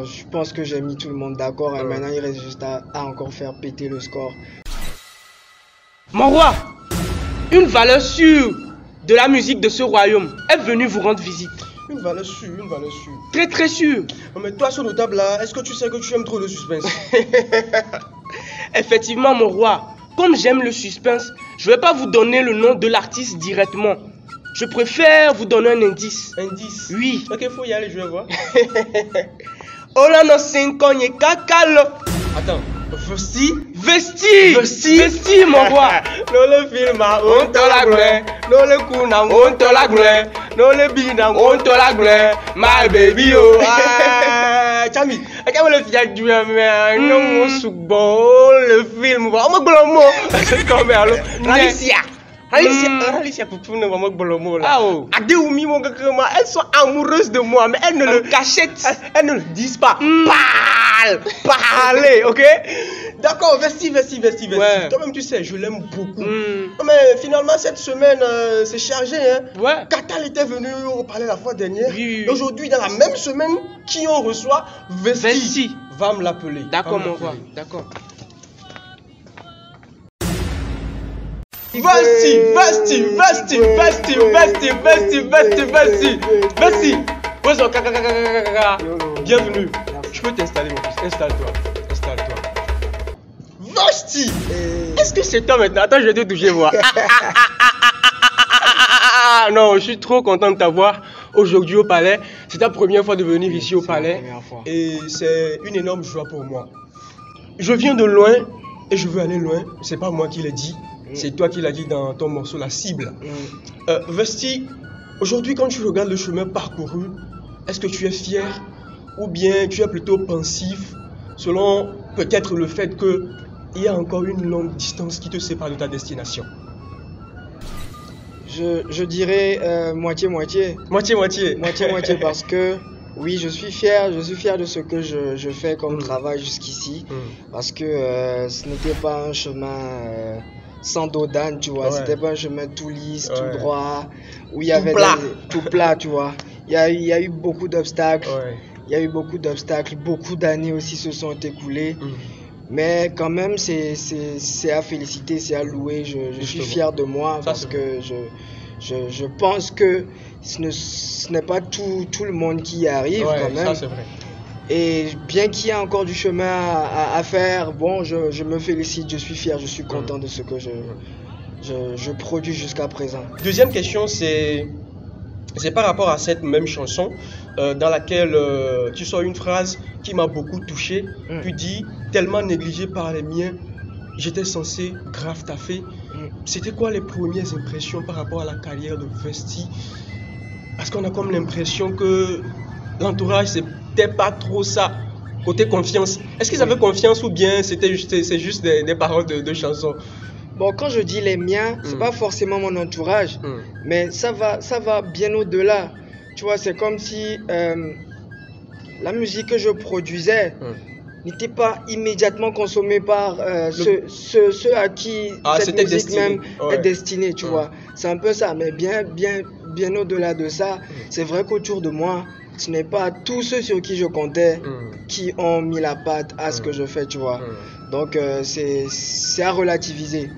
Je pense que j'ai mis tout le monde d'accord et maintenant il reste juste à encore faire péter le score. Mon roi, une valeur sûre de la musique de ce royaume est venue vous rendre visite. Une valeur sûre, une valeur sûre. Très très sûre. Non, mais toi, ce notable là, est-ce que tu sais que tu aimes trop le suspense? Effectivement, mon roi, comme j'aime le suspense, je ne vais pas vous donner le nom de l'artiste directement. Je préfère vous donner un indice. Indice? Oui. Ok, faut y aller, je vais voir. Olano Sinkonye Kakalo. Attends, Vesti? Vesti. Vesti? Vesti, mon roi. No le film, on te la glaire. No le kuna, on te la glaire. No le bina, on te la glaire. My baby, oh. Chami, akaba le fiya juya me no mo subo le film. On me glomo. Comme alors. Alicia Poupoune, maman Bolomo là. Ah oh. Adéoumi, mon gars, elles sont amoureuses de moi, mais elles ne le cachette. Elles ne le disent pas. Parlez, ok? D'accord, Vesti. Ouais. Toi-même, tu sais, je l'aime beaucoup. Non, mais finalement, cette semaine, c'est chargé. Hein? Ouais. Katal était venu au palais la fois dernière. Oui. Et aujourd'hui, dans la même semaine, qui on reçoit? Vesti. Va me l'appeler. D'accord, mon roi. D'accord. Vesti. Bienvenue. Je peux t'installer, mon fils. Installe-toi. Vesti. Est-ce que c'est toi maintenant? Attends, je vais te toucher, moi. Non, je suis trop content de t'avoir aujourd'hui au palais. C'est ta première fois de venir ici au palais. Et c'est une énorme joie pour moi. Je viens de loin et je veux aller loin. C'est pas moi qui l'ai dit. C'est toi qui l'as dit dans ton morceau La Cible. Vesti, aujourd'hui quand tu regardes le chemin parcouru, est-ce que tu es fier ou bien tu es plutôt pensif selon peut-être le fait qu'il y a encore une longue distance qui te sépare de ta destination? Je dirais moitié-moitié. Moitié-moitié. Moitié-moitié parce que oui, je suis fier de ce que je fais comme travail jusqu'ici. Parce que ce n'était pas un chemin sans dos d'âne, tu vois. Ouais. C'était pas un chemin tout lisse, Ouais. tout droit, où il y avait tout plat, tu vois. Il y a eu beaucoup d'obstacles. Ouais. Il y a eu beaucoup d'obstacles, beaucoup d'années aussi se sont écoulées. Mais quand même, c'est à féliciter, c'est à louer. Je suis fier de moi parce que je pense que ce n'est pas tout le monde qui y arrive quand même. Ça c'est vrai. Et bien qu'il y ait encore du chemin à faire, bon, je me félicite, je suis fier, je suis content de ce que je produis jusqu'à présent. Deuxième question, c'est par rapport à cette même chanson dans laquelle tu sors une phrase qui m'a beaucoup touché. Tu dis, tellement négligé par les miens, j'étais censé grave taffer. C'était quoi les premières impressions par rapport à la carrière de Vesti? Parce qu'on a comme l'impression que l'entourage, c'était pas trop ça. Côté confiance. Est-ce qu'ils avaient confiance ou bien c'est juste des paroles de chansons? Bon, quand je dis les miens, c'est pas forcément mon entourage, mais ça va bien au-delà. Tu vois, c'est comme si la musique que je produisais n'était pas immédiatement consommée par ceux à qui cette musique destiné. même est destinée, tu vois. C'est un peu ça, mais bien au-delà de ça, c'est vrai qu'autour de moi, ce n'est pas tous ceux sur qui je comptais qui ont mis la patte à ce que je fais, tu vois. Donc c'est à relativiser.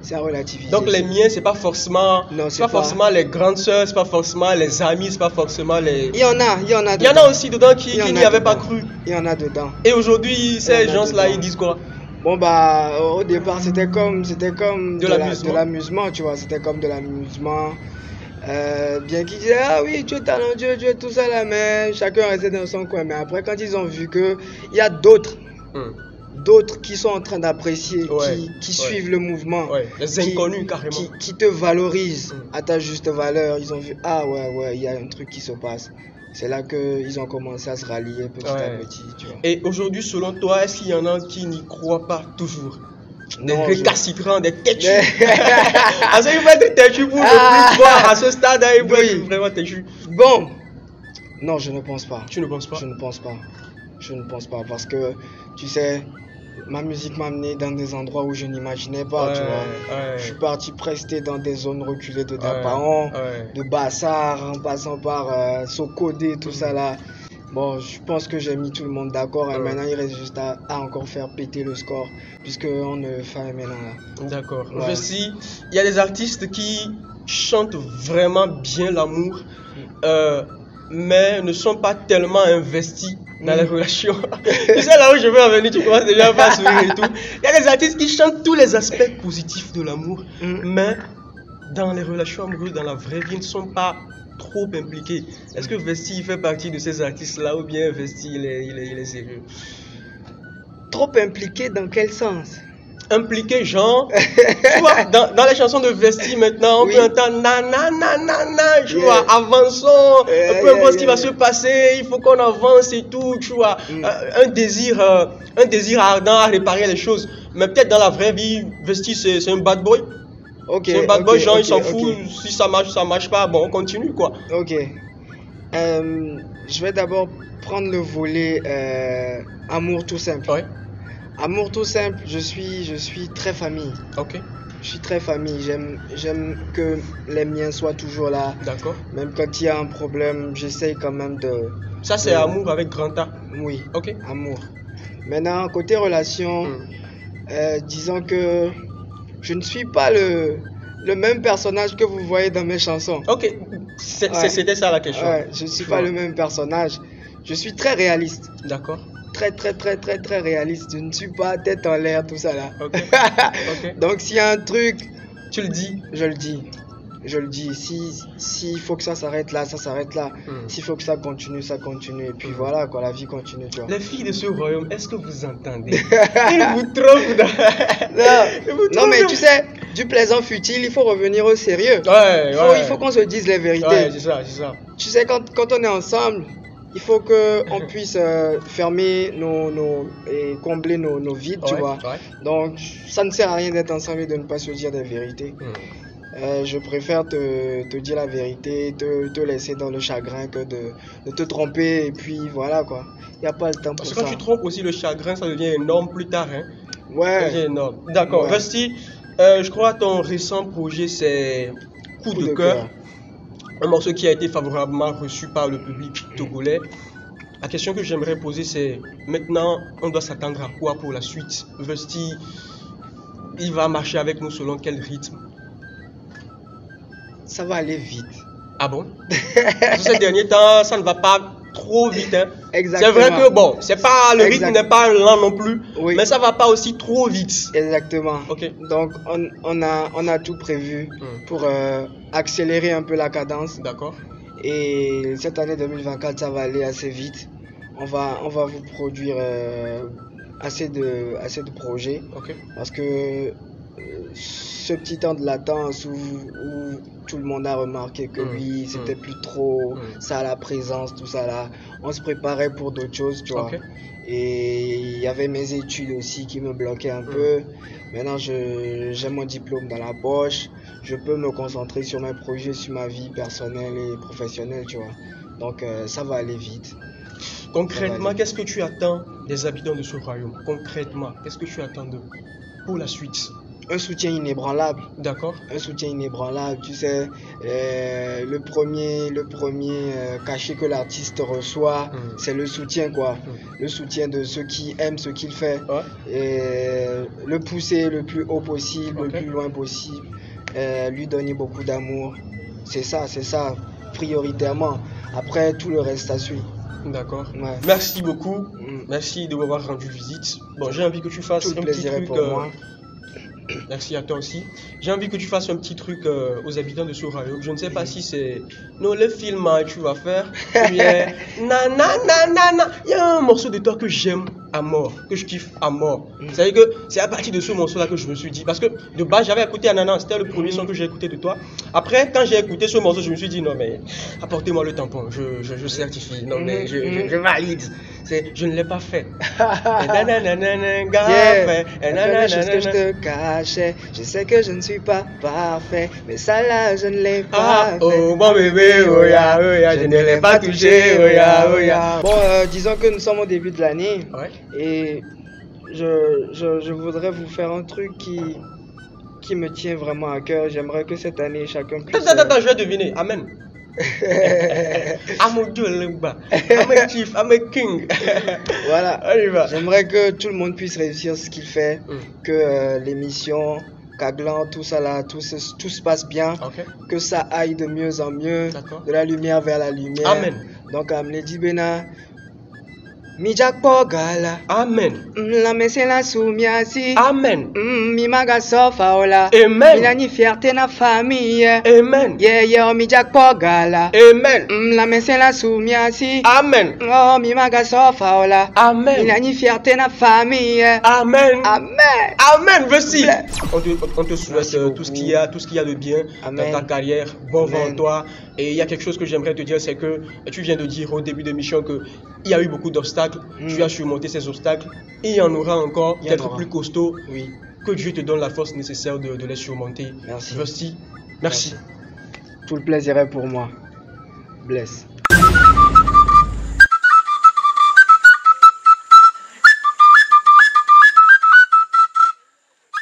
C'est à relativiser. Donc les miens, c'est pas forcément, forcément les grandes sœurs, c'est pas forcément les amis, c'est pas forcément les. Il y en a. Il y en a aussi dedans qui n'y avaient pas cru. Il y en a dedans. Et aujourd'hui, ces gens-là, ils disent quoi? Bon bah au départ c'était comme de l'amusement, tu vois. C'était comme de l'amusement. Bien qu'ils disaient ah oui tu es talentueux, tu es tout ça là, mais chacun restait dans son coin. Mais après quand ils ont vu que il y a d'autres qui sont en train d'apprécier, qui suivent le mouvement, les inconnus carrément, qui te valorisent à ta juste valeur, ils ont vu ah ouais il y a un truc qui se passe. C'est là qu'ils ont commencé à se rallier petit à petit, tu vois. Et aujourd'hui selon toi, est-ce qu'il y en a qui n'y croient pas toujours? Des récalcitrants, des têtus. Ah, ça, il faut être têtu pour ne plus voir à ce stade, il faut être vraiment têtu. Bon, non, je ne pense pas. Tu ne penses pas? Je ne pense pas parce que, tu sais, ma musique m'a amené dans des endroits où je n'imaginais pas, tu vois. Je suis parti prester dans des zones reculées de Dapaon, de Bassar, en passant par Sokodé, tout ça là. Bon, je pense que j'ai mis tout le monde d'accord. Et maintenant, il reste juste à encore faire péter le score. Puisqu'on ne le fait maintenant là. D'accord. Ouais. Aussi, il y a des artistes qui chantent vraiment bien l'amour, mais ne sont pas tellement investis dans les relations. Tu sais, là où je veux en venir, tu commences déjà à pas sourire et tout. Il y a des artistes qui chantent tous les aspects positifs de l'amour, mais dans les relations amoureuses, dans la vraie vie, ils ne sont pas trop impliqués. Est-ce que Vesti fait partie de ces artistes-là ou bien Vesti il est sérieux? Trop impliqué dans quel sens? Impliqué, genre, tu vois, dans les chansons de Vesti maintenant, on peut entendre nanana, tu vois, avançons, peu importe ce qui va se passer, il faut qu'on avance et tout, tu vois, un désir ardent à réparer les choses. Mais peut-être dans la vraie vie, Vesti c'est un bad boy. C'est un bad boy, genre il s'en fout, si ça marche pas, bon, on continue quoi. Ok. Je vais d'abord prendre le volet amour tout simple. Ouais. Amour tout simple, je suis très famille. Ok. Je suis très famille, j'aime que les miens soient toujours là. D'accord. Même quand il y a un problème, j'essaye quand même de... Ça c'est amour avec grand A. Oui. Ok. Amour. Maintenant, côté relation, disons que je ne suis pas le même personnage que vous voyez dans mes chansons. Ok. C'était ça la question. Ouais, je ne suis pas le même personnage. Je suis très réaliste. D'accord. Très réaliste. Je ne suis pas tête en l'air, tout ça là. Ok. Donc s'il y a un truc, tu le dis. Je le dis. S'il faut que ça s'arrête là, ça s'arrête là. S'il faut que ça continue, ça continue. Et puis voilà quoi, la vie continue, tu vois. Les filles de ce royaume, est-ce que vous entendez? Ils vous trompent. Non mais tu sais, du plaisant futile, il faut revenir au sérieux. Il faut qu'on se dise les vérités. Ouais, c'est ça. Tu sais, quand on est ensemble, il faut qu'on puisse fermer et combler nos vides, tu vois. Ouais. Donc, ça ne sert à rien d'être ensemble et de ne pas se dire des vérités. Je préfère te dire la vérité, te laisser dans le chagrin que de te tromper et puis voilà quoi. Il n'y a pas le temps pour ça. Parce que quand tu trompes aussi le chagrin, ça devient énorme plus tard. Hein. Ouais. Ça devient énorme. D'accord. Ouais. Vesti, je crois que ton récent projet c'est Coup de cœur. Un morceau qui a été favorablement reçu par le public togolais. La question que j'aimerais poser c'est, maintenant on doit s'attendre à quoi pour la suite? Vesti, il va marcher avec nous selon quel rythme? Ça va aller vite. Ah bon? Ces derniers temps, ça ne va pas trop vite. Hein? Exactement. C'est vrai que bon, c'est pas, le rythme n'est pas lent non plus, mais ça va pas aussi trop vite. Exactement. Okay. Donc on a tout prévu pour accélérer un peu la cadence. D'accord. Et cette année 2024, ça va aller assez vite. On va vous produire assez de projets. Okay. Parce que ce petit temps de latence où tout le monde a remarqué que oui, c'était plus trop ça, la présence, tout ça là, on se préparait pour d'autres choses, tu vois. Et il y avait mes études aussi qui me bloquaient un peu. Maintenant, j'ai mon diplôme dans la poche, je peux me concentrer sur mes projets, sur ma vie personnelle et professionnelle, tu vois. Donc ça va aller vite. Concrètement, qu'est-ce que tu attends des habitants de ce royaume? Concrètement, qu'est-ce que tu attends d'eux pour la suite? Un soutien inébranlable. D'accord. Un soutien inébranlable. Tu sais, le premier cachet que l'artiste reçoit, c'est le soutien, quoi. Le soutien de ceux qui aiment ce qu'il fait. Et le pousser le plus haut possible, le plus loin possible. Lui donner beaucoup d'amour. C'est ça, prioritairement. Après, tout le reste, ça suit. D'accord. Ouais. Merci beaucoup. Merci de m'avoir rendu visite. Bon, j'ai envie que tu fasses un petit truc. Pour moi. Merci à toi aussi. J'ai envie que tu fasses un petit truc aux habitants de ce royaume. Je ne sais pas si c'est le film que tu vas faire. Il y a un morceau de toi que j'aime à mort, que je kiffe à mort. C'est-à-dire que c'est à partir de ce morceau-là que je me suis dit. Parce que de base, j'avais écouté Ananas. C'était le premier son que j'ai écouté de toi. Après, quand j'ai écouté ce morceau, je me suis dit non, mais apportez-moi le tampon. Je certifie. Non, mais je valide. Je ne l'ai pas fait. Que je te cachais, je sais que je ne suis pas parfait, mais ça là je ne l'ai pas fait. Oh mon bébé, je ne l'ai pas touché, Bon, disons que nous sommes au début de l'année, et je voudrais vous faire un truc qui me tient vraiment à cœur. J'aimerais que cette année chacun puisse... Attends, je vais deviner. Amen. I'm a chief, I'm a king. Voilà. J'aimerais que tout le monde puisse réussir ce qu'il fait, que l'émission, Kaglan, tout ça là, tout se passe bien, que ça aille de mieux en mieux, de la lumière vers la lumière. Amen. Donc, Amnedi Bena. Mijak Pogala. Amen. La mesela soumiasi. Amen. Mimaga sofaola. Amen. Milani fierté na famille. Amen. Yeah, Mijak Pogala. Amen. La mesela soumiasi. Amen. Oh, Mimaga sofaola. Amen. Milani fierté na famille. Amen. Amen. Amen. Merci. On te souhaite tout ce qu'il y a de bien dans ta carrière. Bon vent toi. Et il y a quelque chose que j'aimerais te dire, c'est que tu viens de dire au début de l'émission que il y a eu beaucoup d'obstacles. Tu as surmonté ces obstacles. Il y en aura encore, peut-être plus costauds. Oui. Que Dieu te donne la force nécessaire de les surmonter. Merci. Merci. Tout le plaisir est pour moi. Bless.